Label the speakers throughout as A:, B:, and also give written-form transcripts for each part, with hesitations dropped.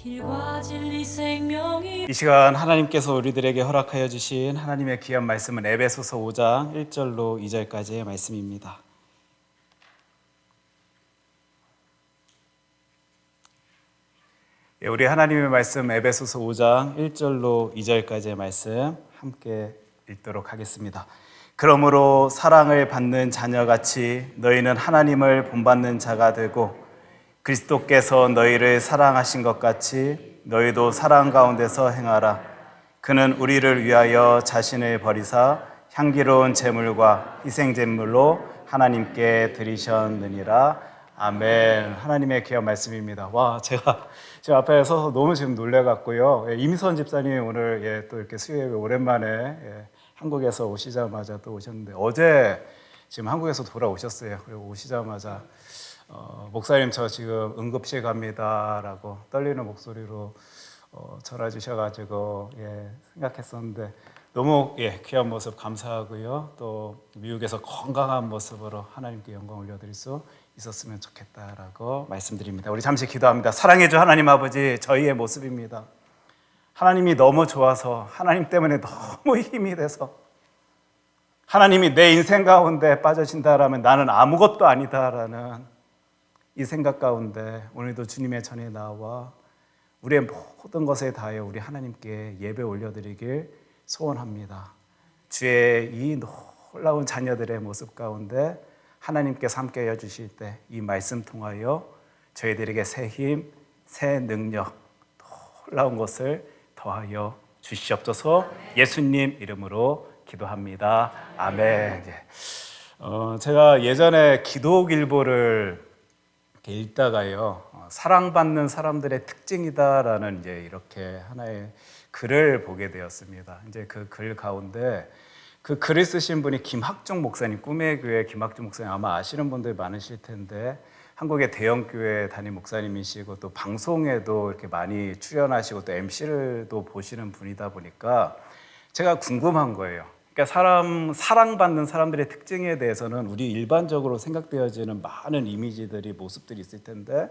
A: 길과 진리 생명이
B: 이 시간 하나님께서 우리들에게 허락하여 주신 하나님의 귀한 말씀은 에베소서 5장 1절로 2절까지의 말씀입니다. 우리 하나님의 말씀 에베소서 5장 1절로 2절까지의 말씀 함께 읽도록 하겠습니다. 그러므로 사랑을 받는 자녀같이 너희는 하나님을 본받는 자가 되고 그리스도께서 너희를 사랑하신 것 같이 너희도 사랑 가운데서 행하라. 그는 우리를 위하여 자신을 버리사 향기로운 제물과 희생 제물로 하나님께 드리셨느니라. 아멘. 하나님의 귀한 말씀입니다. 와, 제가 앞에 서서 너무 지금 놀래갖고요. 임선 집사님이 오늘 또 이렇게 수요일에 오랜만에 한국에서 오시자마자 또 오셨는데 어제 지금 한국에서 돌아오셨어요. 그리고 오시자마자 목사님 저 지금 응급실 갑니다라고 떨리는 목소리로 전화 주셔가지고 생각했었는데 너무 귀한 모습 감사하고요. 또 미국에서 건강한 모습으로 하나님께 영광 올려드릴 수 있었으면 좋겠다라고 말씀드립니다. 우리 잠시 기도합니다. 사랑해 주 하나님 아버지, 저희의 모습입니다. 하나님이 너무 좋아서 하나님 때문에 너무 힘이 돼서 하나님이 내 인생 가운데 빠져신다라면 나는 아무것도 아니다라는 이 생각 가운데 오늘도 주님의 전에 나와 우리의 모든 것에 다하여 우리 하나님께 예배 올려드리길 소원합니다. 주의 이 놀라운 자녀들의 모습 가운데 하나님께서 함께 해주실 때 이 말씀 통하여 저희들에게 새 힘, 새 능력, 놀라운 것을 더하여 주시옵소서. 예수님 이름으로 기도합니다. 아멘. 제가 예전에 기도길보를 읽다가요, 사랑받는 사람들의 특징이다라는 이렇게 하나의 글을 보게 되었습니다. 이제 그 글 가운데 그 글을 쓰신 분이 김학종 목사님, 꿈의 교회 김학종 목사님, 아마 아시는 분들 많으실 텐데 한국의 대형 교회 담임 목사님이시고 또 방송에도 이렇게 많이 출연하시고 또 MC를도 보시는 분이다 보니까 제가 궁금한 거예요. 그러니까 사랑받는 사람들의 특징에 대해서는 우리 일반적으로 생각되어지는 많은 이미지들이 모습들이 있을 텐데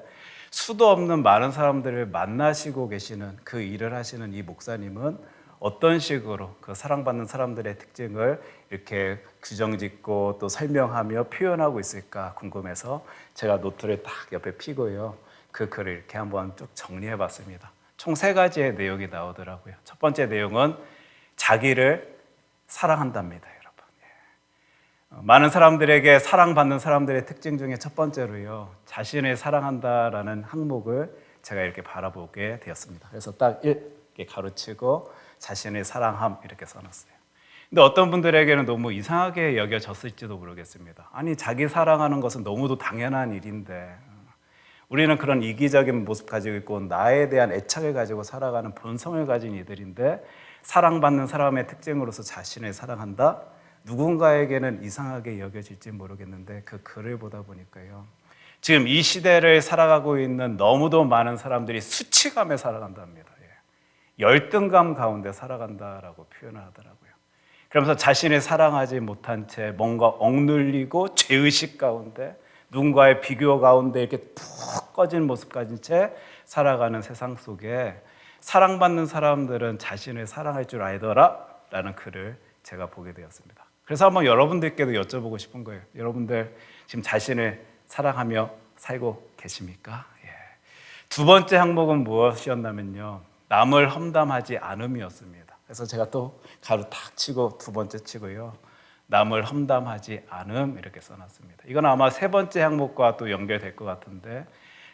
B: 수도 없는 많은 사람들을 만나시고 계시는 그 일을 하시는 이 목사님은 어떤 식으로 그 사랑받는 사람들의 특징을 이렇게 규정짓고 또 설명하며 표현하고 있을까 궁금해서 제가 노트를 딱 옆에 피고요, 그 글을 이렇게 한번 쭉 정리해 봤습니다. 총 3가지의 내용이 나오더라고요. 첫 번째 내용은 자기를 사랑한답니다, 여러분. 많은 사람들에게 사랑받는 사람들의 특징 중에 첫 번째로요, 자신을 사랑한다라는 항목을 제가 이렇게 바라보게 되었습니다. 그래서 딱 이렇게 가로치고 자신을 사랑함 이렇게 써놨어요. 근데 어떤 분들에게는 너무 이상하게 여겨졌을지도 모르겠습니다. 아니, 자기 사랑하는 것은 너무도 당연한 일인데 우리는 그런 이기적인 모습 가지고 있고 나에 대한 애착을 가지고 살아가는 본성을 가진 이들인데 사랑받는 사람의 특징으로서 자신을 사랑한다? 누군가에게는 이상하게 여겨질지 모르겠는데 그 글을 보다 보니까요, 지금 이 시대를 살아가고 있는 너무도 많은 사람들이 수치감에 살아간답니다. 열등감 가운데 살아간다라고 표현을 하더라고요. 그러면서 자신을 사랑하지 못한 채 뭔가 억눌리고 죄의식 가운데 누군가의 비교 가운데 이렇게 푹 꺼진 모습 가진 채 살아가는 세상 속에 사랑받는 사람들은 자신을 사랑할 줄 알더라 라는 글을 제가 보게 되었습니다. 그래서 한번 여러분들께도 여쭤보고 싶은 거예요. 여러분들 지금 자신을 사랑하며 살고 계십니까? 두 번째 항목은 무엇이었냐면요, 남을 험담하지 않음이었습니다. 그래서 제가 또 가로 탁 치고 두 번째 치고요, 남을 험담하지 않음 이렇게 써놨습니다. 이건 아마 3번째 항목과 또 연결될 것 같은데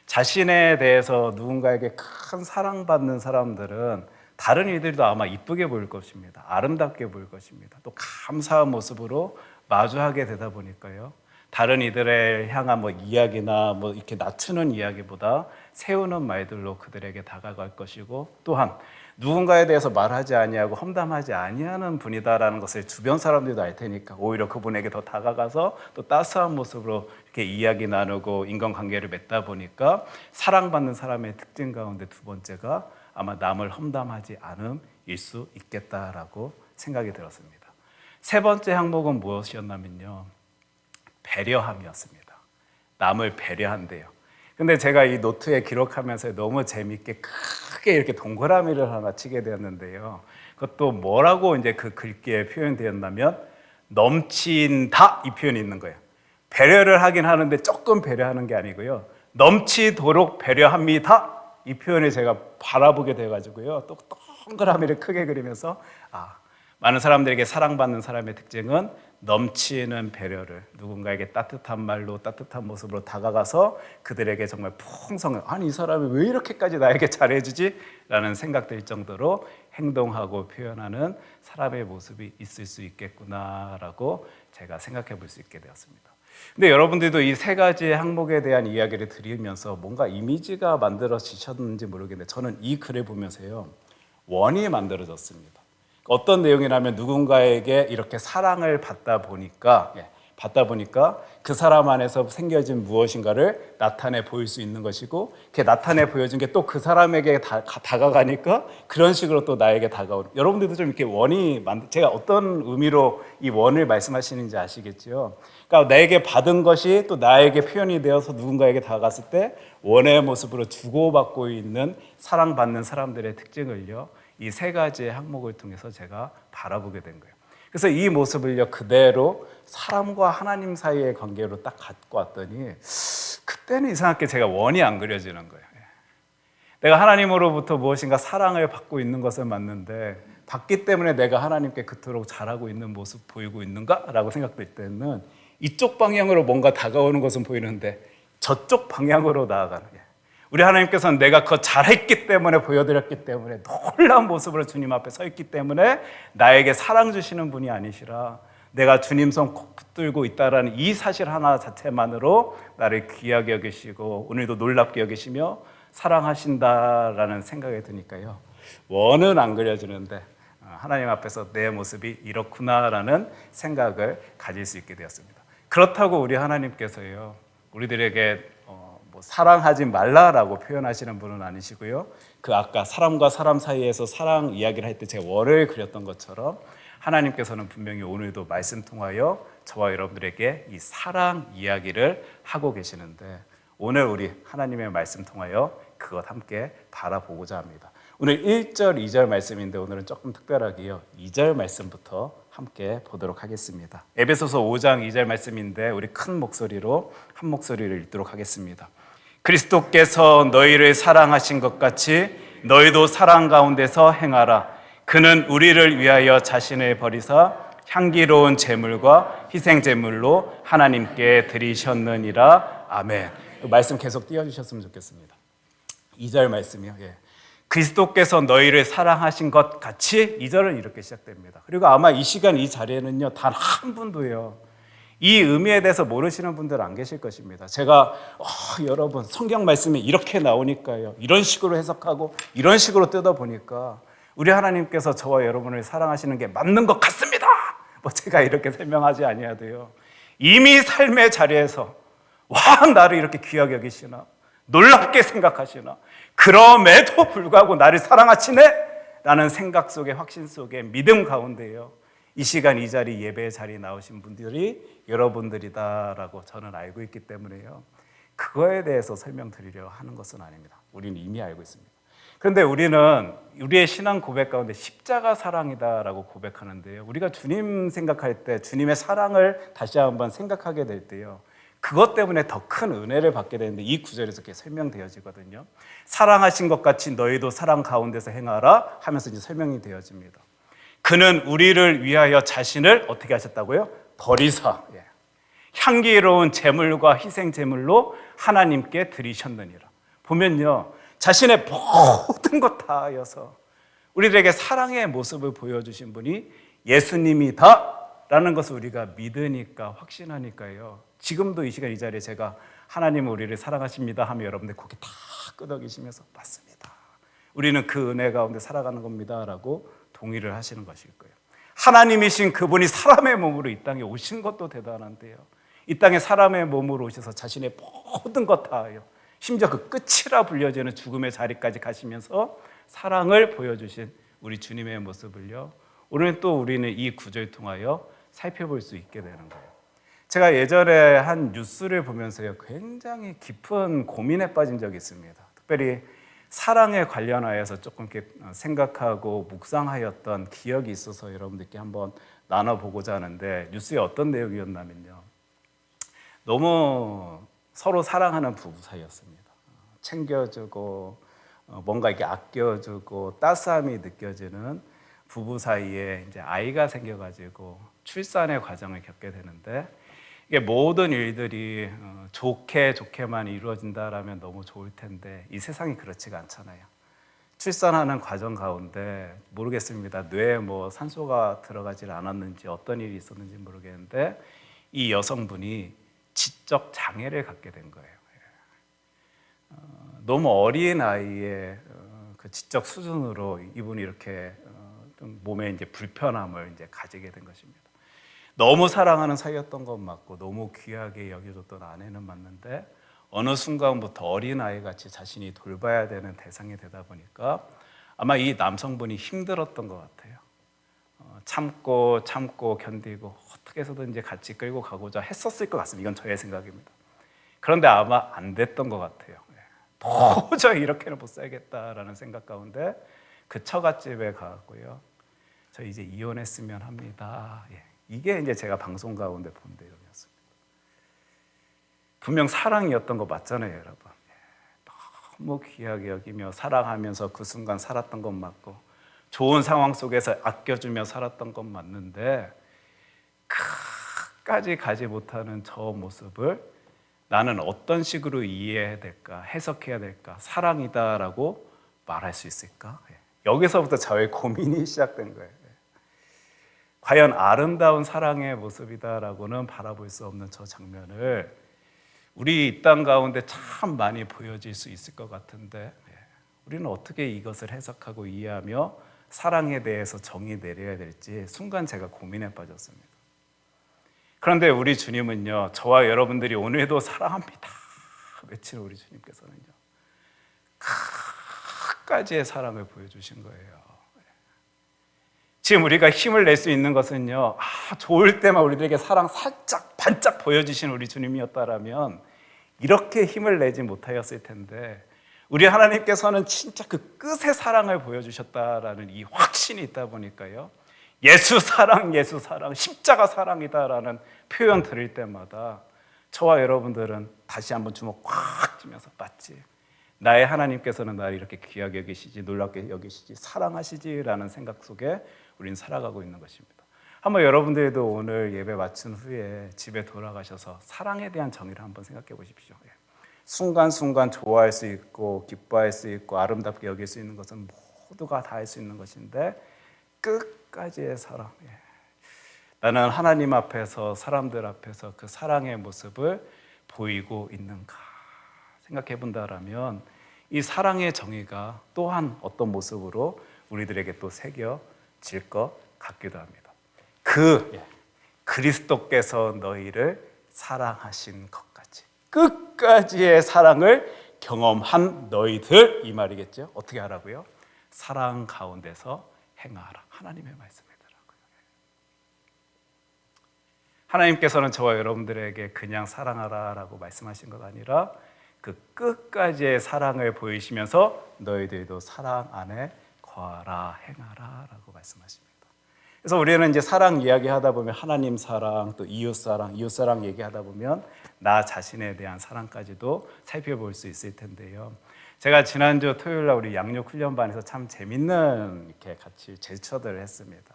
B: 자신에 대해서 누군가에게 큰 사랑받는 사람들은 다른 이들도 아마 이쁘게 보일 것입니다. 아름답게 보일 것입니다. 또 감사한 모습으로 마주하게 되다 보니까요, 다른 이들을 향한 이야기나 이렇게 낮추는 이야기보다 세우는 말들로 그들에게 다가갈 것이고, 또한 누군가에 대해서 말하지 아니하고 험담하지 아니하는 분이다라는 것을 주변 사람들도 알 테니까 오히려 그분에게 더 다가가서 또 따스한 모습으로 이렇게 이야기 나누고 인간관계를 맺다 보니까 사랑받는 사람의 특징 가운데 두 번째가 아마 남을 험담하지 않음일 수 있겠다라고 생각이 들었습니다. 3번째 항목은 무엇이었냐면요, 배려함이었습니다. 남을 배려한대요. 근데 제가 이 노트에 기록하면서 너무 재밌게 크게 이렇게 동그라미를 하나 치게 되었는데요. 그것도 뭐라고 이제 그 글귀에 표현되었냐면 넘친다 이 표현이 있는 거예요. 배려를 하긴 하는데 조금 배려하는 게 아니고요. 넘치도록 배려합니다. 이 표현을 제가 바라보게 돼가지고요. 또 동그라미를 크게 그리면서 많은 사람들에게 사랑받는 사람의 특징은 넘치는 배려를, 누군가에게 따뜻한 말로 따뜻한 모습으로 다가가서 그들에게 정말 풍성한, 아니 이 사람이 왜 이렇게까지 나에게 잘해주지? 라는 생각들 정도로 행동하고 표현하는 사람의 모습이 있을 수 있겠구나라고 제가 생각해 볼 수 있게 되었습니다. 근데 여러분들도 이 세 가지 항목에 대한 이야기를 들으면서 뭔가 이미지가 만들어지셨는지 모르겠는데 저는 이 글을 보면서요, 원이 만들어졌습니다. 어떤 내용이냐면 누군가에게 이렇게 사랑을 받다 보니까 그 사람 안에서 생겨진 무엇인가를 나타내 보일 수 있는 것이고, 그게 나타내 보여진 게 또 그 사람에게 다가가니까 그런 식으로 또 나에게 다가오는, 여러분들도 좀 이렇게 제가 어떤 의미로 이 원을 말씀하시는지 아시겠죠? 그러니까 나에게 받은 것이 또 나에게 표현이 되어서 누군가에게 다가갔을 때 원의 모습으로 주고받고 있는 사랑받는 사람들의 특징을요, 이 세 가지의 항목을 통해서 제가 바라보게 된 거예요. 그래서 이 모습을요 그대로 사람과 하나님 사이의 관계로 딱 갖고 왔더니 그때는 이상하게 제가 원이 안 그려지는 거예요. 내가 하나님으로부터 무엇인가 사랑을 받고 있는 것은 맞는데 받기 때문에 내가 하나님께 그토록 잘하고 있는 모습 보이고 있는가라고 생각될 때는 이쪽 방향으로 뭔가 다가오는 것은 보이는데 저쪽 방향으로 나아가는 거예요. 우리 하나님께서는 내가 그거 잘했기 때문에, 보여드렸기 때문에, 놀라운 모습으로 주님 앞에 서 있기 때문에 나에게 사랑 주시는 분이 아니시라, 내가 주님 손 꼭 붙들고 있다라는 이 사실 하나 자체만으로 나를 귀하게 여기시고 오늘도 놀랍게 여기시며 사랑하신다라는 생각이 드니까요, 원은 안 그려지는데 하나님 앞에서 내 모습이 이렇구나라는 생각을 가질 수 있게 되었습니다. 그렇다고 우리 하나님께서요 우리들에게 사랑하지 말라라고 표현하시는 분은 아니시고요, 그 아까 사람과 사람 사이에서 사랑 이야기를 할 때 제가 원을 그렸던 것처럼 하나님께서는 분명히 오늘도 말씀 통하여 저와 여러분들에게 이 사랑 이야기를 하고 계시는데, 오늘 우리 하나님의 말씀 통하여 그것 함께 바라보고자 합니다. 오늘 1절, 2절 말씀인데 오늘은 조금 특별하게요 2절 말씀부터 함께 보도록 하겠습니다. 에베소서 5장 2절 말씀인데 우리 큰 목소리로 한 목소리를 읽도록 하겠습니다. 그리스도께서 너희를 사랑하신 것 같이 너희도 사랑 가운데서 행하라. 그는 우리를 위하여 자신을 버리사 향기로운 제물과 희생 제물로 하나님께 드리셨느니라. 아멘. 말씀 계속 띄워주셨으면 좋겠습니다. 2절 말씀이요. 그리스도께서 너희를 사랑하신 것 같이, 2절은 이렇게 시작됩니다. 그리고 아마 이 시간 이 자리에는요 단 한 분도요 이 의미에 대해서 모르시는 분들 안 계실 것입니다. 제가 여러분 성경 말씀이 이렇게 나오니까요, 이런 식으로 해석하고 이런 식으로 뜯어보니까 우리 하나님께서 저와 여러분을 사랑하시는 게 맞는 것 같습니다. 제가 이렇게 설명하지 아니하도요, 이미 삶의 자리에서 나를 이렇게 귀하게 여기시나, 놀랍게 생각하시나, 그럼에도 불구하고 나를 사랑하시네 라는 생각 속에, 확신 속에, 믿음 가운데요 이 시간 이 자리, 예배의 자리에 나오신 분들이 여러분들이다라고 저는 알고 있기 때문에요, 그거에 대해서 설명드리려 하는 것은 아닙니다. 우리는 이미 알고 있습니다. 그런데 우리는 우리의 신앙 고백 가운데 십자가 사랑이다라고 고백하는데요, 우리가 주님 생각할 때, 주님의 사랑을 다시 한번 생각하게 될 때요, 그것 때문에 더 큰 은혜를 받게 되는데 이 구절에서 이렇게 설명되어지거든요. 사랑하신 것 같이 너희도 사랑 가운데서 행하라 하면서 이제 설명이 되어집니다. 그는 우리를 위하여 자신을 어떻게 하셨다고요? 버리사 향기로운 제물과 희생 제물로 하나님께 드리셨느니라. 보면요, 자신의 모든 것 다하여서 우리들에게 사랑의 모습을 보여주신 분이 예수님이다라는 것을 우리가 믿으니까, 확신하니까요, 지금도 이 시간 이 자리에 제가 하나님은 우리를 사랑하십니다 하면 여러분들 고개 다 끄덕이시면서 맞습니다, 우리는 그 은혜 가운데 살아가는 겁니다 라고 동의를 하시는 것일 거예요. 하나님이신 그분이 사람의 몸으로 이 땅에 오신 것도 대단한데요, 이 땅에 사람의 몸으로 오셔서 자신의 모든 것 다하여 심지어 그 끝이라 불려지는 죽음의 자리까지 가시면서 사랑을 보여주신 우리 주님의 모습을요 오늘 또 우리는 이 구절 통하여 살펴볼 수 있게 되는 거예요. 제가 예전에 한 뉴스를 보면서요, 굉장히 깊은 고민에 빠진 적이 있습니다. 특별히 사랑에 관련하여서 조금 이렇게 생각하고 묵상하였던 기억이 있어서 여러분들께 한번 나눠보고자 하는데, 뉴스에 어떤 내용이었냐면요, 너무 서로 사랑하는 부부 사이였습니다. 챙겨주고 뭔가 이렇게 아껴주고 따스함이 느껴지는 부부 사이에 이제 아이가 생겨가지고 출산의 과정을 겪게 되는데, 이게 모든 일들이 좋게만 이루어진다라면 너무 좋을 텐데 이 세상이 그렇지가 않잖아요. 출산하는 과정 가운데 모르겠습니다. 뇌에 뭐 산소가 들어가질 않았는지 어떤 일이 있었는지 모르겠는데 이 여성분이 지적 장애를 갖게 된 거예요. 너무 어린 나이에 그 지적 수준으로 이분이 이렇게 좀 몸에 이제 불편함을 이제 가지게 된 것입니다. 너무 사랑하는 사이였던 건 맞고 너무 귀하게 여겨줬던 아내는 맞는데 어느 순간부터 어린아이 같이 자신이 돌봐야 되는 대상이 되다 보니까 아마 이 남성분이 힘들었던 것 같아요. 참고 견디고 어떻게 해서든 이제 같이 끌고 가고자 했었을 것 같습니다. 이건 저의 생각입니다. 그런데 아마 안 됐던 것 같아요. 도저히 이렇게는 못 살겠다라는 생각 가운데 그 처갓집에 가고요. 저 이제 이혼했으면 합니다. 이게 이제 제가 방송 가운데 본 내용이었습니다. 분명 사랑이었던 거 맞잖아요, 여러분. 너무 귀하게 여기며 사랑하면서 그 순간 살았던 건 맞고 좋은 상황 속에서 아껴주며 살았던 건 맞는데 끝까지 가지 못하는 저 모습을 나는 어떤 식으로 이해해야 될까, 해석해야 될까, 사랑이다라고 말할 수 있을까? 여기서부터 저의 고민이 시작된 거예요. 과연 아름다운 사랑의 모습이다라고는 바라볼 수 없는 저 장면을 우리 이 땅 가운데 참 많이 보여질 수 있을 것 같은데 우리는 어떻게 이것을 해석하고 이해하며 사랑에 대해서 정의 내려야 될지 순간 제가 고민에 빠졌습니다. 그런데 우리 주님은요, 저와 여러분들이 오늘도 사랑합니다 외치는 우리 주님께서는요, 끝까지의 사랑을 보여주신 거예요. 지금 우리가 힘을 낼 수 있는 것은요, 좋을 때만 우리들에게 사랑 살짝 반짝 보여주신 우리 주님이었다라면 이렇게 힘을 내지 못하였을 텐데 우리 하나님께서는 진짜 그 끝의 사랑을 보여주셨다라는 이 확신이 있다 보니까요, 예수 사랑, 십자가 사랑이다라는 표현 들을 때마다 저와 여러분들은 다시 한번 주먹 꽉 쥐면서 맞지, 나의 하나님께서는 나를 이렇게 귀하게 여기시지, 놀랍게 여기시지, 사랑하시지라는 생각 속에 우리는 살아가고 있는 것입니다. 한번 여러분들도 오늘 예배 마친 후에 집에 돌아가셔서 사랑에 대한 정의를 한번 생각해 보십시오. 순간순간 좋아할 수 있고 기뻐할 수 있고 아름답게 여길 수 있는 것은 모두가 다 할 수 있는 것인데 끝까지의 사랑, 나는 하나님 앞에서 사람들 앞에서 그 사랑의 모습을 보이고 있는가 생각해 본다라면 이 사랑의 정의가 또한 어떤 모습으로 우리들에게 또 새겨질 것 같기도 합니다. 그리스도께서 너희를 사랑하신 것까지, 끝까지의 사랑을 경험한 너희들, 이 말이겠죠. 어떻게 하라고요? 사랑 가운데서 행하라. 하나님의 말씀이더라고요. 하나님께서는 저와 여러분들에게 그냥 사랑하라라고 말씀하신 것 아니라 그 끝까지의 사랑을 보이시면서 너희들도 사랑 안에 거하라, 행하라라고 말씀하십니다. 그래서 우리는 이제 사랑 이야기하다 보면 하나님 사랑, 또 이웃 사랑 얘기하다 보면 나 자신에 대한 사랑까지도 살펴볼 수 있을 텐데요. 제가 지난주 토요일 날 우리 양육 훈련반에서 참 재밌는 이렇게 같이 제스처들을 했습니다.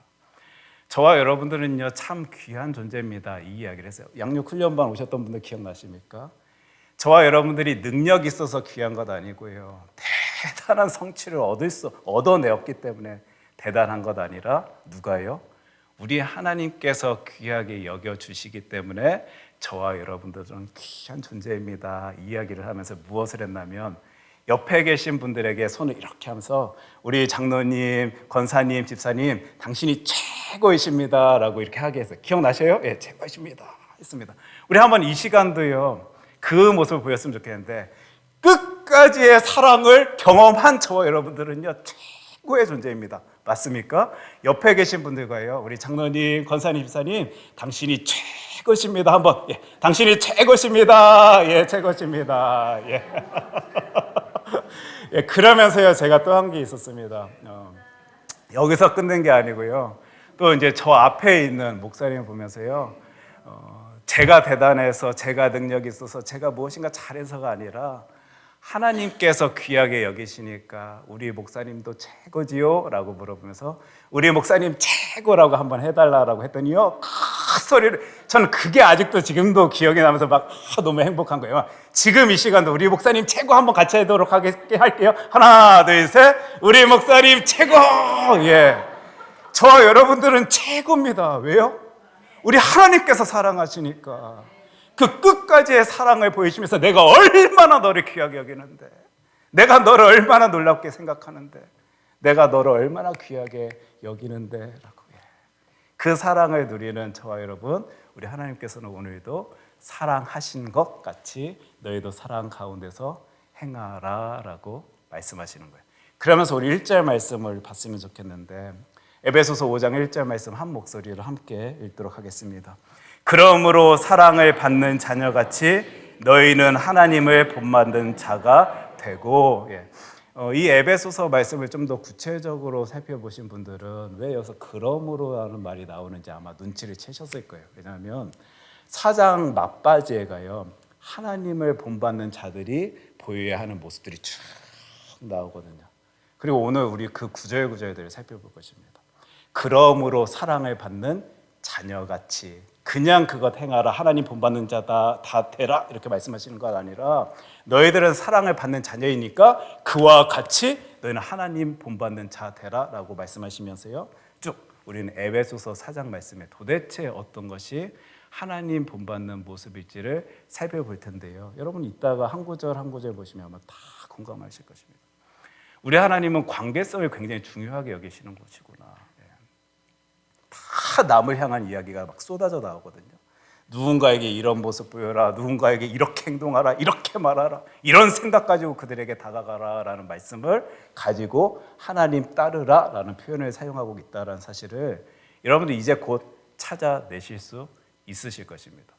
B: 저와 여러분들은요 참 귀한 존재입니다, 이 이야기를 했어요. 양육 훈련반 오셨던 분들 기억나십니까? 저와 여러분들이 능력이 있어서 귀한 것 아니고요, 대단한 성취를 얻어내었기 때문에 대단한 것 아니라 누가요? 우리 하나님께서 귀하게 여겨주시기 때문에 저와 여러분들은 귀한 존재입니다, 이 이야기를 하면서 무엇을 했냐면 옆에 계신 분들에게 손을 이렇게 하면서 우리 장로님, 권사님, 집사님 당신이 최고이십니다 라고 이렇게 하게 했어요. 기억나셔요? 예, 최고이십니다 했습니다. 우리 한번 이 시간도요 그 모습을 보였으면 좋겠는데 끝까지의 사랑을 경험한 저와 여러분들은요 최고의 존재입니다. 맞습니까? 옆에 계신 분들과요, 우리 장로님, 권사님, 집사님 당신이 최고십니다. 한번 당신이 최고십니다. 최고십니다. 그러면서요 제가 또 한 게 있었습니다. 여기서 끝낸 게 아니고요. 또 이제 저 앞에 있는 목사님 보면서요. 제가 대단해서 제가 능력이 있어서 제가 무엇인가 잘해서가 아니라 하나님께서 귀하게 여기시니까 우리 목사님도 최고지요? 라고 물어보면서 우리 목사님 최고라고 한번 해달라고 했더니요 큰 소리를, 저는 그게 아직도 지금도 기억이 나면서 막 너무 행복한 거예요. 지금 이 시간도 우리 목사님 최고 한번 같이 하도록 할게요. 하나 둘 셋, 우리 목사님 최고. 저 여러분들은 최고입니다. 왜요? 우리 하나님께서 사랑하시니까. 그 끝까지의 사랑을 보이시면서 내가 얼마나 너를 귀하게 여기는데, 내가 너를 얼마나 놀랍게 생각하는데, 내가 너를 얼마나 귀하게 여기는데 라고. 그 사랑을 누리는 저와 여러분, 우리 하나님께서는 오늘도 사랑하신 것 같이 너희도 사랑 가운데서 행하라 라고 말씀하시는 거예요. 그러면서 우리 1절 말씀을 봤으면 좋겠는데, 에베소서 5장 1절 말씀 한 목소리로 함께 읽도록 하겠습니다. 그러므로 사랑을 받는 자녀같이 너희는 하나님을 본받는 자가 되고. 이 에베소서 말씀을 좀 더 구체적으로 살펴보신 분들은 왜 여기서 그러므로라는 말이 나오는지 아마 눈치를 채셨을 거예요. 왜냐하면 4장 막바지에가요 하나님을 본받는 자들이 보여야 하는 모습들이 쭉 나오거든요. 그리고 오늘 우리 그 구절구절들을 살펴볼 것입니다. 그러므로 사랑을 받는 자녀같이, 그냥 그것 행하라, 하나님 본받는 자다 다 되라 이렇게 말씀하시는 것 아니라 너희들은 사랑을 받는 자녀이니까 그와 같이 너희는 하나님 본받는 자 되라 라고 말씀하시면서요 쭉 우리는 에베소서 4장 말씀에 도대체 어떤 것이 하나님 본받는 모습일지를 살펴볼 텐데요. 여러분 이따가 한 구절 한 구절 보시면 아마 다 공감하실 것입니다. 우리 하나님은 관계성을 굉장히 중요하게 여기시는 곳이구나. 다 남을 향한 이야기가 막 쏟아져 나오거든요. 누군가에게 이런 모습 보여라, 누군가에게 이렇게 행동하라, 이렇게 말하라, 이런 생각 가지고 그들에게 다가가라 라는 말씀을 가지고 하나님 따르라 라는 표현을 사용하고 있다는 사실을 여러분들 이제 곧 찾아내실 수 있으실 것입니다.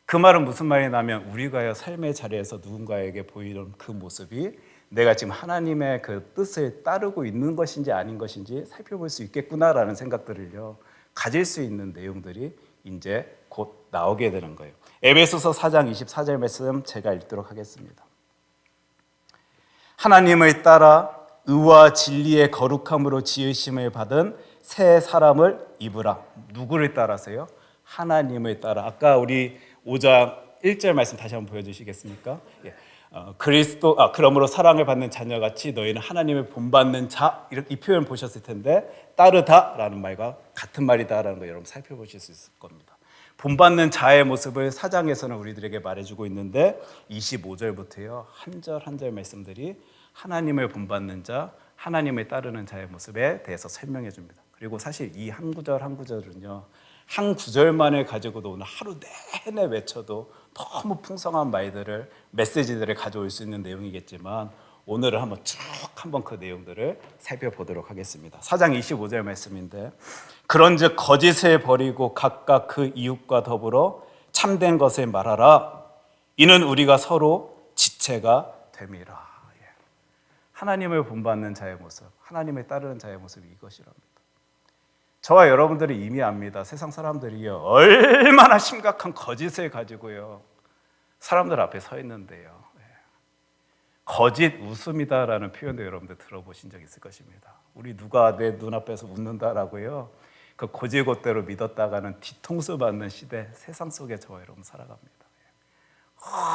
B: 그 말은 무슨 말이냐면 우리가 삶의 자리에서 누군가에게 보이는 그 모습이 내가 지금 하나님의 그 뜻을 따르고 있는 것인지 아닌 것인지 살펴볼 수 있겠구나라는 생각들을요 가질 수 있는 내용들이 이제 곧 나오게 되는 거예요. 에베소서 4장 24절 말씀 제가 읽도록 하겠습니다. 하나님을 따라 의와 진리의 거룩함으로 지으심을 받은 새 사람을 입으라. 누구를 따라서요? 하나님을 따라. 아까 우리 5장 1절 말씀 다시 한번 보여주시겠습니까? 그러므로 사랑을 받는 자녀같이 너희는 하나님을 본받는 자, 이 표현 보셨을 텐데 따르다라는 말과 같은 말이다라는 거 여러분 살펴보실 수 있을 겁니다. 본받는 자의 모습을 4장에서는 우리들에게 말해주고 있는데 25절부터요 한 절 한 절 말씀들이 하나님을 본받는 자, 하나님을 따르는 자의 모습에 대해서 설명해 줍니다. 그리고 사실 이 한 구절 한 구절은요 한 구절만을 가지고도 오늘 하루 내내 외쳐도 너무 풍성한 말들을, 메시지들을 가져올 수 있는 내용이겠지만 오늘은 한번 쭉 한번 그 내용들을 살펴보도록 하겠습니다. 4장 25절 말씀인데 그런즉 거짓을 버리고 각각 그 이웃과 더불어 참된 것을 말하라. 이는 우리가 서로 지체가 됨이라. 하나님을 본받는 자의 모습, 하나님을 따르는 자의 모습이 이것이랍니다. 저와 여러분들이 이미 압니다. 세상 사람들이요 얼마나 심각한 거짓을 가지고요 사람들 앞에 서 있는데요. 거짓 웃음이다라는 표현도 여러분들 들어보신 적 있을 것입니다. 우리 누가 내 눈앞에서 웃는다라고요 그 고지고대로 믿었다가는 뒤통수 맞는 시대, 세상 속에 저와 여러분 살아갑니다.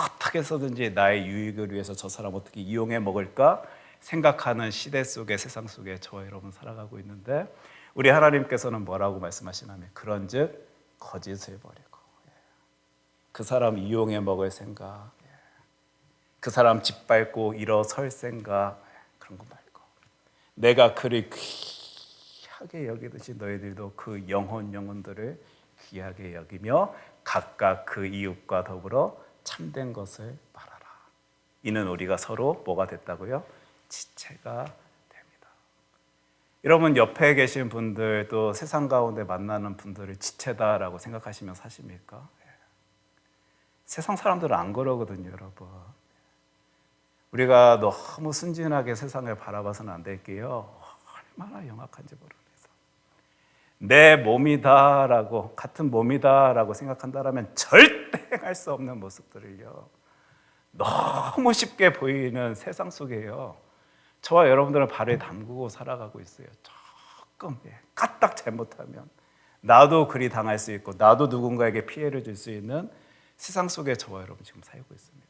B: 어떻게 해서든지 나의 유익을 위해서 저 사람 어떻게 이용해 먹을까 생각하는 시대 속에, 세상 속에 저와 여러분 살아가고 있는데 우리 하나님께서는 뭐라고 말씀하시냐면 그런즉 거짓을 버리고 그 사람 이용해 먹을 생각, 그 사람 짓밟고 일어설 생각 그런 거 말고 내가 그를 귀하게 여기듯이 너희들도 그 영혼들을 귀하게 여기며 각각 그 이웃과 더불어 참된 것을 말하라. 이는 우리가 서로 뭐가 됐다고요? 지체가 됩니다. 여러분 옆에 계신 분들 또 세상 가운데 만나는 분들을 지체다라고 생각하시면 사십니까? 세상 사람들은 안 그러거든요, 여러분. 우리가 너무 순진하게 세상을 바라봐서는 안 될게요. 얼마나 영악한지 모르겠어. 내 몸이다라고, 같은 몸이다라고 생각한다면 절대 행할 수 없는 모습들을요, 너무 쉽게 보이는 세상 속에요, 저와 여러분들은 발을 담그고 살아가고 있어요. 조금 까딱 잘못하면 나도 그리 당할 수 있고, 나도 누군가에게 피해를 줄 수 있는 세상 속에 저와 여러분 지금 살고 있습니다.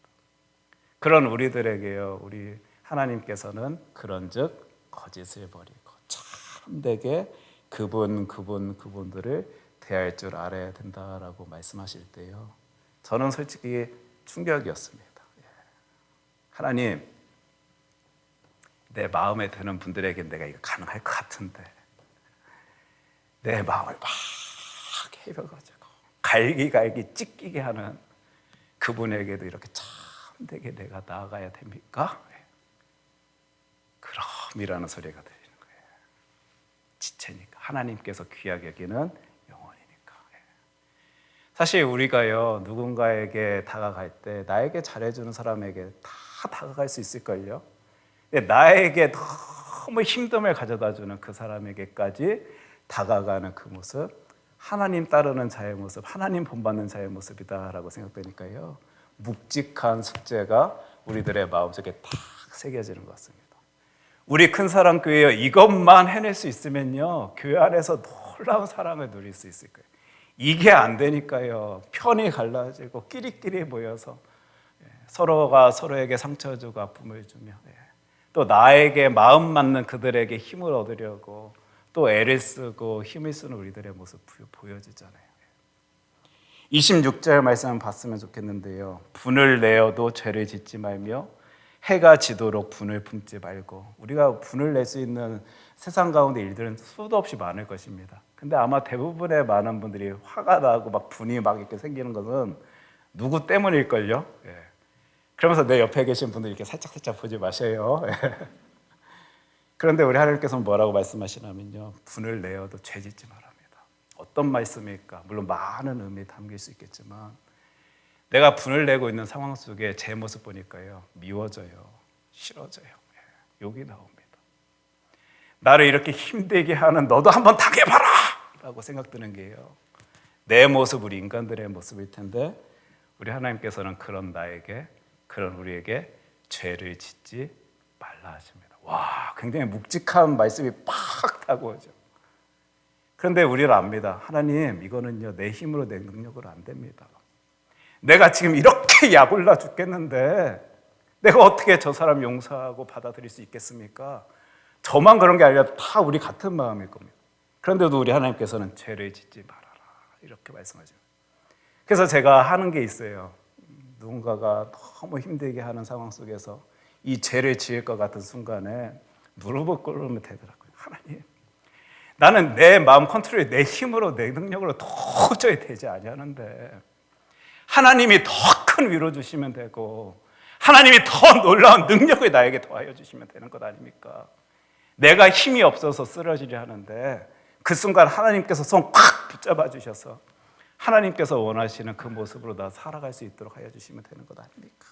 B: 그런 우리들에게요, 우리 하나님께서는 그런즉 거짓을 버리고 참되게 그분들을 대할 줄 알아야 된다라고 말씀하실 때요, 저는 솔직히 충격이었습니다. 하나님, 내 마음에 드는 분들에게 내가 이거 가능할 것 같은데 내 마음을 막 해봐가지고 갈기갈기 찢기게 하는 그분에게도 이렇게 참되게 내가 나아가야 됩니까? 그럼이라는 소리가 들리는 거예요. 지체니까, 하나님께서 귀하게 여기는 영혼이니까. 사실 우리가요, 누군가에게 다가갈 때 나에게 잘해주는 사람에게 다 다가갈 수 있을걸요. 근데 나에게 너무 힘듦을 가져다주는 그 사람에게까지 다가가는 그 모습, 하나님 따르는 자의 모습, 하나님 본받는 자의 모습이다라고 생각되니까요, 묵직한 숙제가 우리들의 마음속에 탁 새겨지는 것 같습니다. 우리 큰사랑교회요, 이것만 해낼 수 있으면요, 교회 안에서 놀라운 사랑을 누릴 수 있을 거예요. 이게 안 되니까요, 편이 갈라지고 끼리끼리 모여서 서로가 서로에게 상처 주고 아픔을 주며, 또 나에게 마음 맞는 그들에게 힘을 얻으려고 또 애를 쓰고 힘을 쓰는 우리들의 모습 보여지잖아요. 26절 말씀 봤으면 좋겠는데요, 분을 내어도 죄를 짓지 말며 해가 지도록 분을 품지 말고. 우리가 분을 낼 수 있는 세상 가운데 일들은 수도 없이 많을 것입니다. 근데 아마 대부분의 많은 분들이 화가 나고 막 분이 막 이렇게 생기는 것은 누구 때문일걸요? 그러면서 내 옆에 계신 분들 이렇게 살짝 보지 마셔요. 그런데 우리 하나님께서는 뭐라고 말씀하시냐면요, 분을 내어도 죄 짓지 말합니다. 어떤 말씀일까? 물론 많은 의미 담길 수 있겠지만, 내가 분을 내고 있는 상황 속에 제 모습 보니까요, 미워져요, 싫어져요, 욕이 나옵니다. 나를 이렇게 힘들게 하는 너도 한번 당해봐라! 라고 생각드는 게요, 내 모습, 우리 인간들의 모습일 텐데, 우리 하나님께서는 그런 나에게, 그런 우리에게 죄를 짓지 말라 하십니다. 와, 굉장히 묵직한 말씀이 팍 다가오죠. 그런데 우리는 압니다. 하나님, 이거는요, 내 힘으로, 내 능력으로 안 됩니다. 내가 지금 이렇게 약올라 죽겠는데 내가 어떻게 저 사람 용서하고 받아들일 수 있겠습니까? 저만 그런 게 아니라 다 우리 같은 마음일 겁니다. 그런데도 우리 하나님께서는 죄를 짓지 말아라, 이렇게 말씀하죠. 그래서 제가 하는 게 있어요. 누군가가 너무 힘들게 하는 상황 속에서 이 죄를 지을 것 같은 순간에 무릎을 꿇으면 되더라고요. 하나님, 나는 내 마음 컨트롤이 내 힘으로, 내 능력으로 도저히 되지 아니하는데 하나님이 더 큰 위로 주시면 되고, 하나님이 더 놀라운 능력을 나에게 더하여 주시면 되는 것 아닙니까? 내가 힘이 없어서 쓰러지려 하는데 그 순간 하나님께서 손 꽉 붙잡아 주셔서 하나님께서 원하시는 그 모습으로 나 살아갈 수 있도록 하여 주시면 되는 것 아닙니까?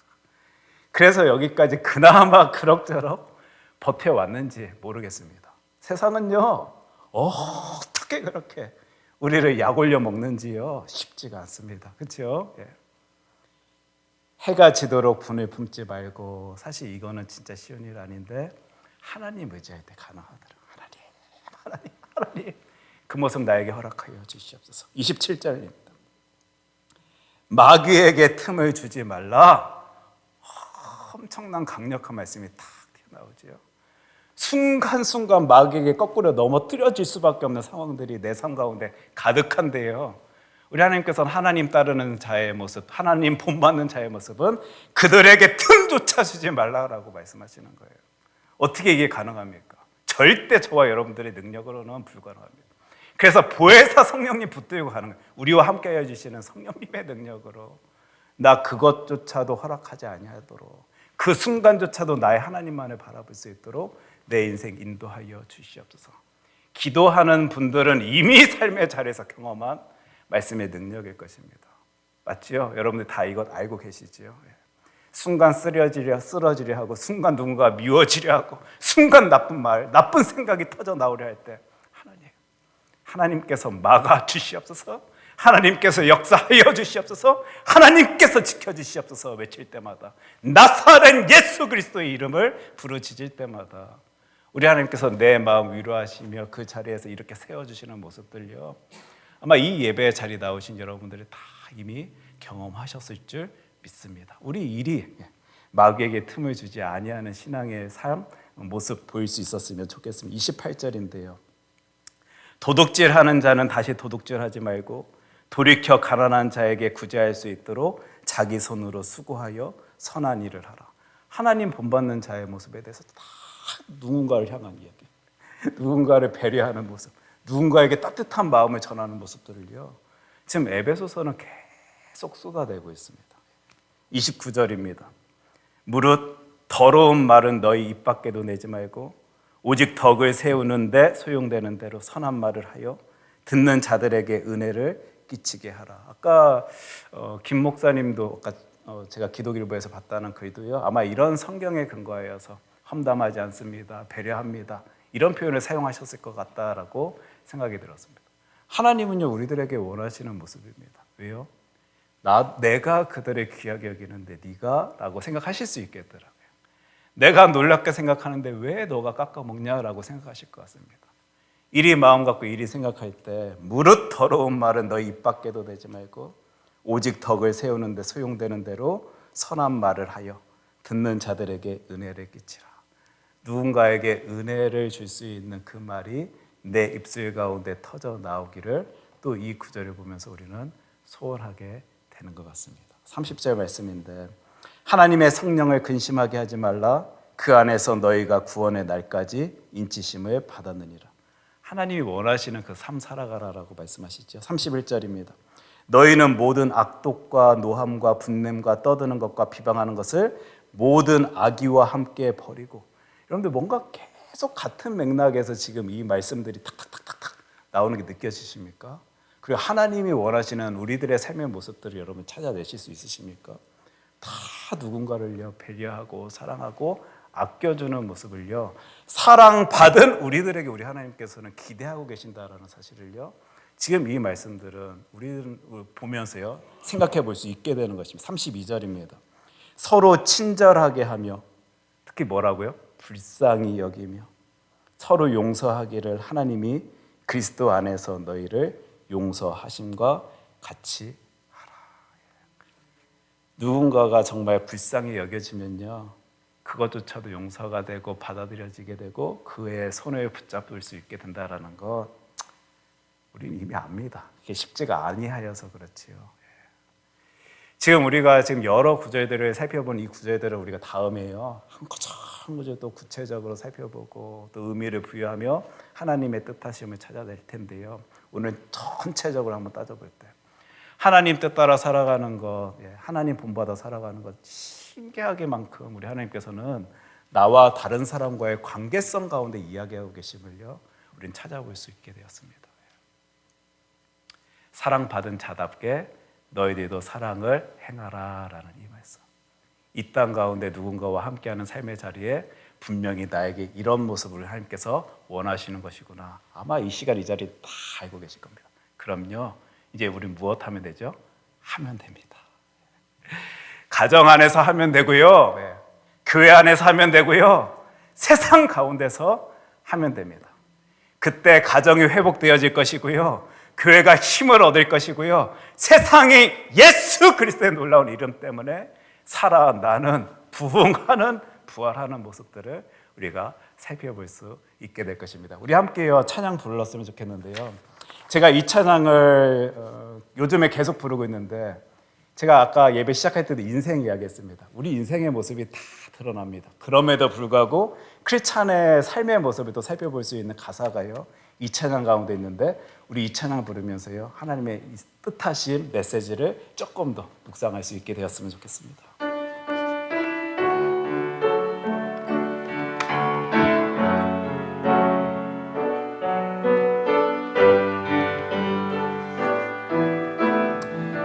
B: 그래서 여기까지 그나마 그럭저럭 버텨왔는지 모르겠습니다. 세상은요, 어떻게 그렇게 우리를 약올려 먹는지요, 쉽지가 않습니다. 그렇죠? 해가 지도록 분을 품지 말고. 사실 이거는 진짜 쉬운 일 아닌데 하나님 의지할 때 가능하더라고요. 하나님 그 모습 나에게 허락하여 주시옵소서. 27절입니다. 마귀에게 틈을 주지 말라. 엄청난 강력한 말씀이 탁 튀어나오죠. 순간순간 마귀에게 거꾸로 넘어뜨려질 수밖에 없는 상황들이 내 삶 가운데 가득한데요, 우리 하나님께서는 하나님 따르는 자의 모습, 하나님 본받는 자의 모습은 그들에게 틈조차 주지 말라라고 말씀하시는 거예요. 어떻게 이게 가능합니까? 절대 저와 여러분들의 능력으로는 불가능합니다. 그래서 보혜사 성령님 붙들고 가는 거예요. 우리와 함께 해주시는 성령님의 능력으로 나 그것조차도 허락하지 아니하도록, 그 순간조차도 나의 하나님만을 바라볼 수 있도록 내 인생 인도하여 주시옵소서. 기도하는 분들은 이미 삶의 자리에서 경험한 말씀의 능력일 것입니다. 맞지요? 여러분들 다 이것 알고 계시지요? 순간 쓰러지려 하고, 순간 누군가 미워지려 하고, 순간 나쁜 말, 나쁜 생각이 터져 나오려 할 때 하나님께서 막아 주시옵소서, 하나님께서 역사하여 주시옵소서, 하나님께서 지켜주시옵소서 외칠 때마다, 나사렛 예수 그리스도의 이름을 부르짖을 때마다 우리 하나님께서 내 마음 위로하시며 그 자리에서 이렇게 세워주시는 모습들요, 아마 이 예배의 자리에 나오신 여러분들이 다 이미 경험하셨을 줄 믿습니다. 우리 일이 마귀에게 틈을 주지 아니하는 신앙의 삶 모습 보일 수 있었으면 좋겠습니다. 28절인데요. 도둑질하는 자는 다시 도둑질하지 말고 돌이켜 가난한 자에게 구제할 수 있도록 자기 손으로 수고하여 선한 일을 하라. 하나님 본받는 자의 모습에 대해서 다 누군가를 향한 이야기, 누군가를 배려하는 모습, 누군가에게 따뜻한 마음을 전하는 모습들을요, 지금 에베소서는 계속 쏟아내고 있습니다. 29절입니다. 무릇 더러운 말은 너희 입 밖에도 내지 말고 오직 덕을 세우는데 소용되는 대로 선한 말을 하여 듣는 자들에게 은혜를 끼치게 하라. 아까 김 목사님도 제가 기독일보에서 봤다는 글도요, 아마 이런 성경에 근거하여서 험담하지 않습니다, 배려합니다, 이런 표현을 사용하셨을 것 같다라고 생각이 들었습니다. 하나님은요, 우리들에게 원하시는 모습입니다. 왜요? 내가 그들을 귀하게 여기는데 네가? 라고 생각하실 수 있겠더라고요. 내가 놀랍게 생각하는데 왜 너가 깎아먹냐라고 생각하실 것 같습니다. 이리 마음 갖고 이리 생각할 때 무릇 더러운 말은 너희 입 밖에도 내지 말고 오직 덕을 세우는데 소용되는 대로 선한 말을 하여 듣는 자들에게 은혜를 끼치라. 누군가에게 은혜를 줄 수 있는 그 말이 내 입술 가운데 터져 나오기를 또 이 구절을 보면서 우리는 소원하게 되는 것 같습니다. 30절 말씀인데, 하나님의 성령을 근심하게 하지 말라. 그 안에서 너희가 구원의 날까지 인치심을 받았느니라. 하나님이 원하시는 그 삶 살아가라라고 말씀하시죠. 31절입니다. 너희는 모든 악독과 노함과 분냄과 떠드는 것과 비방하는 것을 모든 악의와 함께 버리고. 여러분들 뭔가 계속 같은 맥락에서 지금 이 말씀들이 탁탁탁탁 나오는 게 느껴지십니까? 그리고 하나님이 원하시는 우리들의 삶의 모습들을 여러분 찾아내실 수 있으십니까? 다 누군가를요 배려하고 사랑하고 아껴주는 모습을요, 사랑받은 우리들에게 우리 하나님께서는 기대하고 계신다라는 사실을요, 지금 이 말씀들은 우리는 보면서요 생각해 볼 수 있게 되는 것입니다. 32절입니다. 서로 친절하게 하며, 특히 뭐라고요? 불쌍히 여기며 서로 용서하기를 하나님이 그리스도 안에서 너희를 용서하심과 같이 하라. 누군가가 정말 불쌍히 여겨지면요, 그것조차도 용서가 되고 받아들여지게 되고 그의 손을 붙잡을 수 있게 된다라는 것, 우리는 이미 압니다. 그게 쉽지가 아니하여서 그렇지요. 지금 우리가 여러 구절들을 살펴본 이 구절들을 우리가 다음에요 한 구절 한 구절 또 구체적으로 살펴보고 또 의미를 부여하며 하나님의 뜻하심을 찾아낼 텐데요, 오늘 전체적으로 한번 따져볼 때 하나님 뜻 따라 살아가는 것, 하나님 본받아 살아가는 것, 신기하게만큼 우리 하나님께서는 나와 다른 사람과의 관계성 가운데 이야기하고 계심을요, 우리는 찾아볼 수 있게 되었습니다. 사랑받은 자답게 너희들도 사랑을 행하라라는 이 말씀. 이 땅 가운데 누군가와 함께하는 삶의 자리에 분명히 나에게 이런 모습을 하나님께서 원하시는 것이구나. 아마 이 시간 이 자리 다 알고 계실 겁니다. 그럼요, 이제 우리는 무엇 하면 되죠? 하면 됩니다. 가정 안에서 하면 되고요, 교회 안에서 하면 되고요, 세상 가운데서 하면 됩니다. 그때 가정이 회복되어질 것이고요, 교회가 힘을 얻을 것이고요, 세상이 예수 그리스도의 놀라운 이름 때문에 살아나는, 부흥하는, 부활하는 모습들을 우리가 살펴볼 수 있게 될 것입니다. 우리 함께요 찬양 불렀으면 좋겠는데요, 제가 이 찬양을 요즘에 계속 부르고 있는데, 제가 아까 예배 시작할 때도 인생 이야기했습니다. 우리 인생의 모습이 다 드러납니다. 그럼에도 불구하고 크리스찬의 삶의 모습을 또 살펴볼 수 있는 가사가요 이 찬양 가운데 있는데, 우리 이 찬양 부르면서요 하나님의 뜻하신 메시지를 조금 더 묵상할 수 있게 되었으면 좋겠습니다.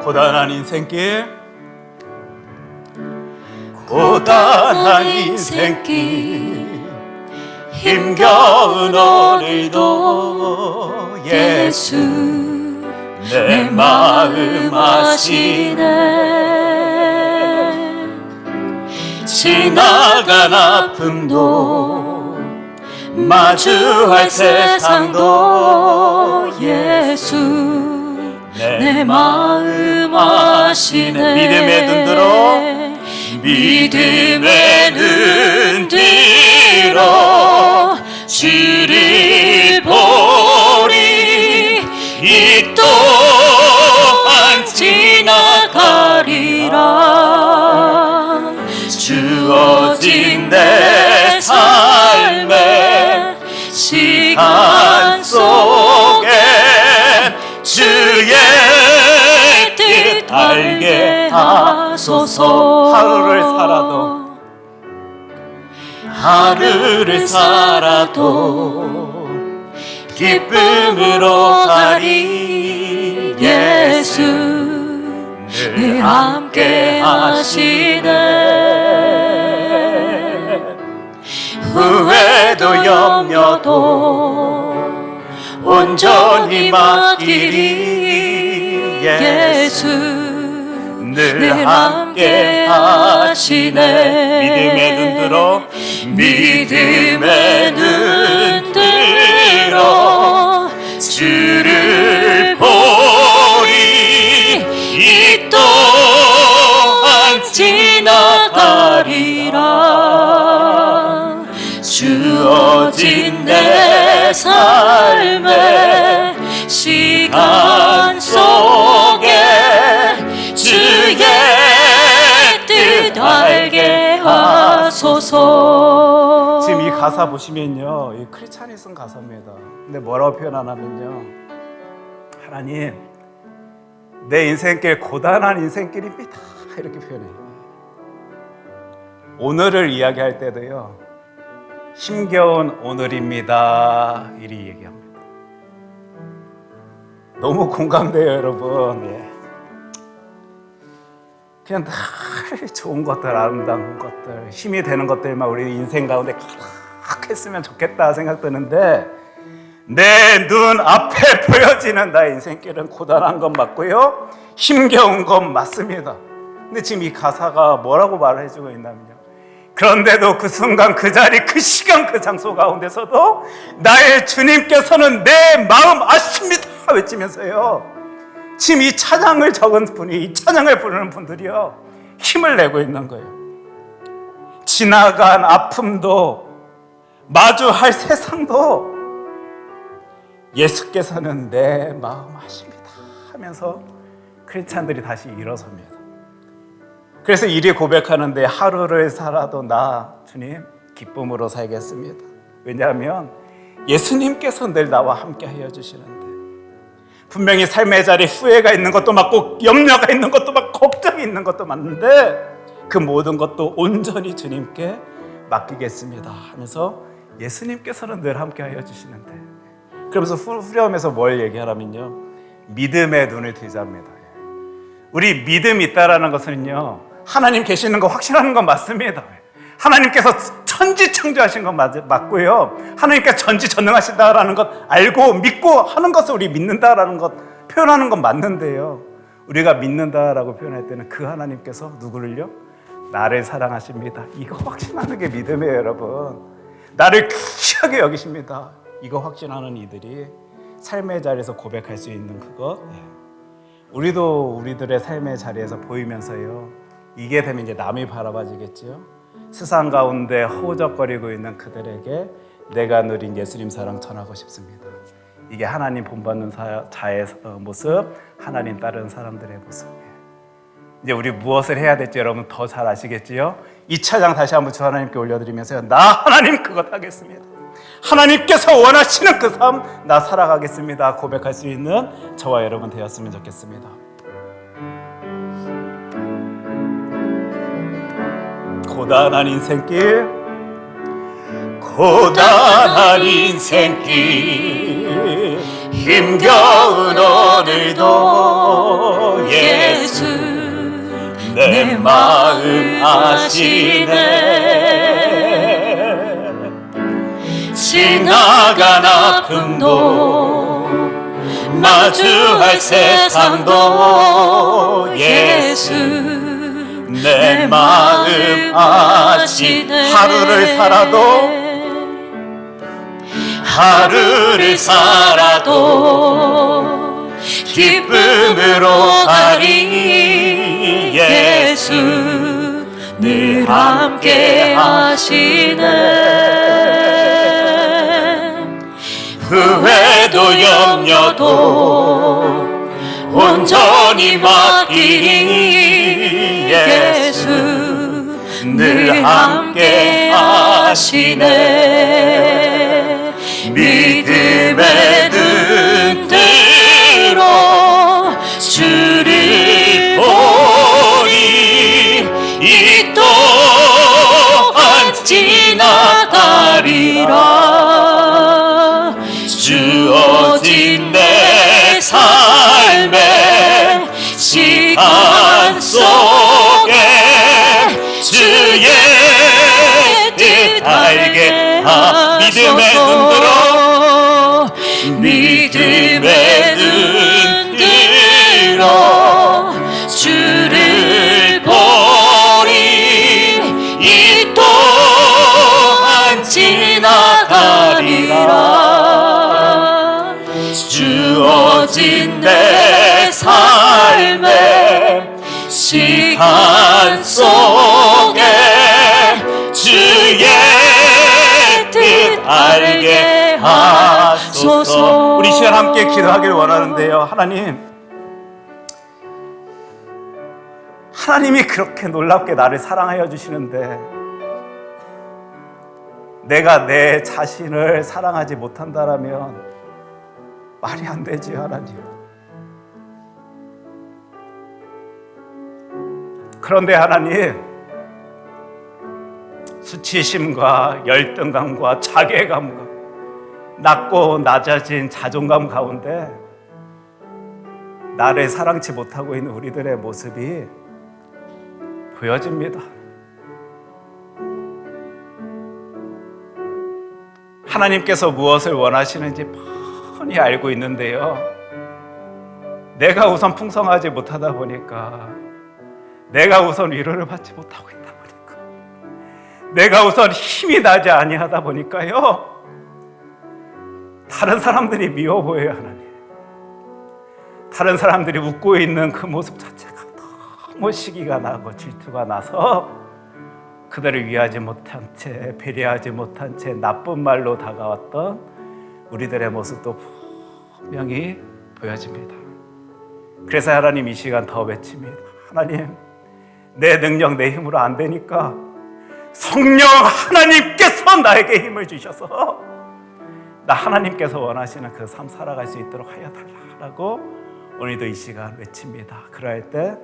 B: 고단한 인생길, 고단한 인생길, 힘겨운 오늘도 예수 내 마음 아시네. 지나간 아픔도 마주할 세상도 예수 내 마음 아시네. 믿음의 눈 들어, 믿음의 눈 들어 주를 보리. 이 또한 지나가리라. 주어진 내 삶의 시간 속에 주의 뜻 알게 하소서. 하루를 살아도 기쁨으로 가리. 예수 늘 함께 하시네. 후회도 염려도 온전히 맡기리. 예수 늘 함께 하시네. 믿음의 눈 들어, 믿음의 눈 들어 주를 보리. 이 또한 지나가리라. 주어진 내 삶의 시간 속에 주의 뜻 알게 하소서. 지금 이 가사 보시면요, 이 크리스찬이 쓴 가사입니다. 근데 뭐라고 표현하냐면요, 하나님 내 인생길 고단한 인생길입니다 이렇게 표현해요. 오늘을 이야기할 때도요, 힘겨운 오늘입니다 이리 얘기합니다. 너무 공감돼요 여러분. 예. 그냥 늘 좋은 것들, 아름다운 것들, 힘이 되는 것들만 우리 인생 가운데 가득했으면 좋겠다 생각드는데, 내 눈 앞에 보여지는 나의 인생길은 고단한 건 맞고요, 힘겨운 건 맞습니다. 근데 지금 이 가사가 뭐라고 말을 해주고 있냐면요, 그런데도 그 순간 그 자리 그 시간 그 장소 가운데서도 나의 주님께서는 내 마음 아십니다 외치면서요, 지금 이 찬양을 적은 분이, 이 찬양을 부르는 분들이요, 힘을 내고 있는 거예요. 지나간 아픔도 마주할 세상도 예수께서는 내 마음 아십니다 하면서 크리스찬들이 다시 일어섭니다. 그래서 이리 고백하는데, 하루를 살아도 나 주님 기쁨으로 살겠습니다. 왜냐하면 예수님께서 늘 나와 함께 하여 주시는데, 분명히 삶의 자리에 후회가 있는 것도 맞고 염려가 있는 것도 맞고 걱정이 있는 것도 맞는데, 그 모든 것도 온전히 주님께 맡기겠습니다 하면서 예수님께서는 늘 함께 하여 주시는데, 그러면서 후렴에서 뭘 얘기하냐면요, 믿음의 눈을 뜨자입니다. 우리 믿음이 있다라는 것은요, 하나님 계시는 거 확신하는 건 맞습니다. 하나님께서 천지창조하신 건 맞고요, 하나님께서 전지전능하시다라는 것 알고 믿고 하는 것을 우리 믿는다라는 것 표현하는 건 맞는데요, 우리가 믿는다라고 표현할 때는 그 하나님께서 누구를요? 나를 사랑하십니다, 이거 확신하는 게 믿음이에요 여러분. 나를 귀하게 여기십니다, 이거 확신하는 이들이 삶의 자리에서 고백할 수 있는 그것. 우리도 우리들의 삶의 자리에서 보이면서요, 이게 되면 이제 남이 바라봐지겠죠. 세상 가운데 허우적거리고 있는 그들에게 내가 누린 예수님 사랑 전하고 싶습니다. 이게 하나님 본받는 자의 모습, 하나님 따르는 사람들의 모습. 이제 우리 무엇을 해야 될지 여러분 더 잘 아시겠지요? 이 찬양 다시 한번 주 하나님께 올려드리면서요, 나 하나님 그것 하겠습니다, 하나님께서 원하시는 그 삶 나 살아가겠습니다 고백할 수 있는 저와 여러분 되었으면 좋겠습니다. 고단한 인생길, 고단한 인생길, 힘겨운 오늘도 예수 내 마음 아시네. 지나간 아픔도 마주할 세상도 예수 내 마음 아시네. 하루를 살아도 기쁨으로 가리. 예수 늘 함께 하시네. 후회도 염려도 온전히 맡기리. 예수 늘 함께 하시네. 믿음의 눈 들어 주를 보리. 이 또한 지나가리라. 주어진 내 삶의 시간 속에 주의 뜻 알게 믿음의 눈 들어 믿음의 눈 들어 주를 보리. 이 또한 지나가리라. 주어진 내 삶의 시간 속에 주의 뜻 알게 하소서. 우리 시간 함께 기도하길 원하는데요. 하나님이 그렇게 놀랍게 나를 사랑하여 주시는데 내가 내 자신을 사랑하지 못한다라면 말이 안 되지. 하나님, 그런데 하나님, 수치심과 열등감과 자괴감과 낮고 낮아진 자존감 가운데 나를 사랑치 못하고 있는 우리들의 모습이 보여집니다. 하나님께서 무엇을 원하시는지 뻔히 알고 있는데요, 내가 우선 풍성하지 못하다 보니까, 내가 우선 위로를 받지 못하고 있다 보니까, 내가 우선 힘이 나지 아니하다 보니까요, 다른 사람들이 미워 보여요. 하나님, 다른 사람들이 웃고 있는 그 모습 자체가 너무 시기가 나고 질투가 나서 그들을 위하지 못한 채, 배려하지 못한 채 나쁜 말로 다가왔던 우리들의 모습도 분명히 보여집니다. 그래서 하나님, 이 시간 더 외칩니다. 하나님, 내 능력, 내 힘으로 안 되니까 성령 하나님께서 나에게 힘을 주셔서 나 하나님께서 원하시는 그 삶 살아갈 수 있도록 하여 달라고 오늘도 이 시간 외칩니다. 그럴 때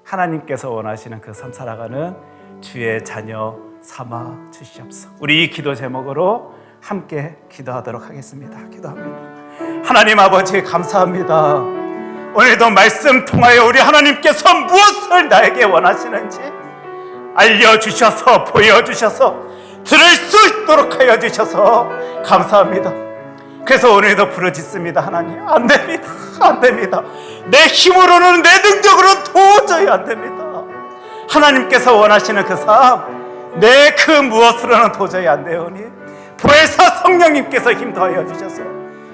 B: 하나님께서 원하시는 그 삶 살아가는 주의 자녀 삼아 주시옵소서. 우리 이 기도 제목으로 함께 기도하도록 하겠습니다. 기도합니다. 하나님 아버지, 감사합니다. 오늘도 말씀 통하여 우리 하나님께서 무엇을 나에게 원하시는지 알려주셔서, 보여주셔서, 들을 수 있도록 하여 주셔서 감사합니다. 그래서 오늘도 부르짖습니다. 하나님, 안 됩니다. 안 됩니다. 내 힘으로는, 내 능력으로는 도저히 안 됩니다. 하나님께서 원하시는 그 삶, 내 그 무엇으로는 도저히 안 되오니 보혜사 성령님께서 힘 더하여 주셔서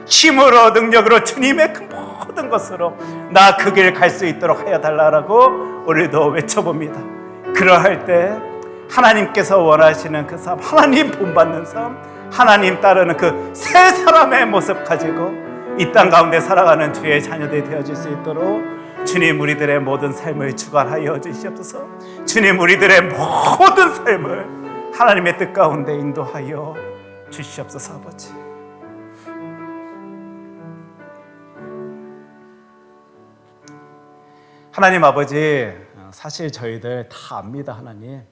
B: 힘으로, 능력으로, 주님의 그 모든 것으로 나 그 길 갈 수 있도록 하여 달라고 오늘도 외쳐봅니다. 그러할 때 하나님께서 원하시는 그 삶, 하나님 본받는 삶, 하나님 따르는 그 새 사람의 모습 가지고 이 땅 가운데 살아가는 주의 자녀들이 되어질 수 있도록 주님, 우리들의 모든 삶을 주관하여 주시옵소서. 주님, 우리들의 모든 삶을 하나님의 뜻 가운데 인도하여 주시옵소서. 아버지, 하나님 아버지, 사실 저희들 다 압니다. 하나님,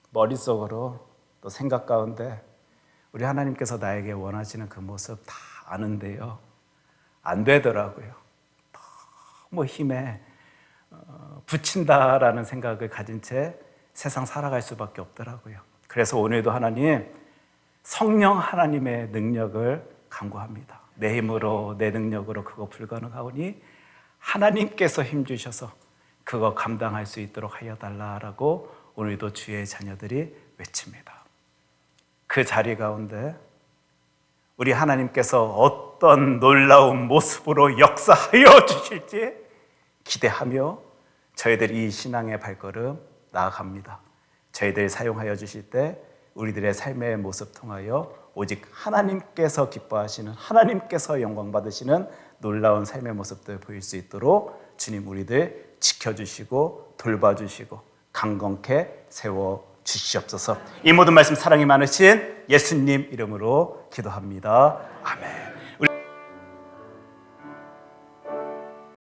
B: 머릿속으로 또 생각 가운데 우리 하나님께서 나에게 원하시는 그 모습 다 아는데요, 안 되더라고요. 너무 힘에 붙인다라는 생각을 가진 채 세상 살아갈 수밖에 없더라고요. 그래서 오늘도 하나님, 성령 하나님의 능력을 간구합니다. 내 힘으로, 내 능력으로 그거 불가능하오니 하나님께서 힘주셔서 그거 감당할 수 있도록 하여 달라라고 오늘도 주의 자녀들이 외칩니다. 그 자리 가운데 우리 하나님께서 어떤 놀라운 모습으로 역사하여 주실지 기대하며 저희들이 이 신앙의 발걸음 나아갑니다. 저희들 사용하여 주실 때 우리들의 삶의 모습 통하여 오직 하나님께서 기뻐하시는, 하나님께서 영광 받으시는 놀라운 삶의 모습들 보일 수 있도록 주님 우리들 지켜주시고 돌봐주시고 강건케 세워주시옵소서. 이 모든 말씀 사랑이 많으신 예수님 이름으로 기도합니다. 아멘.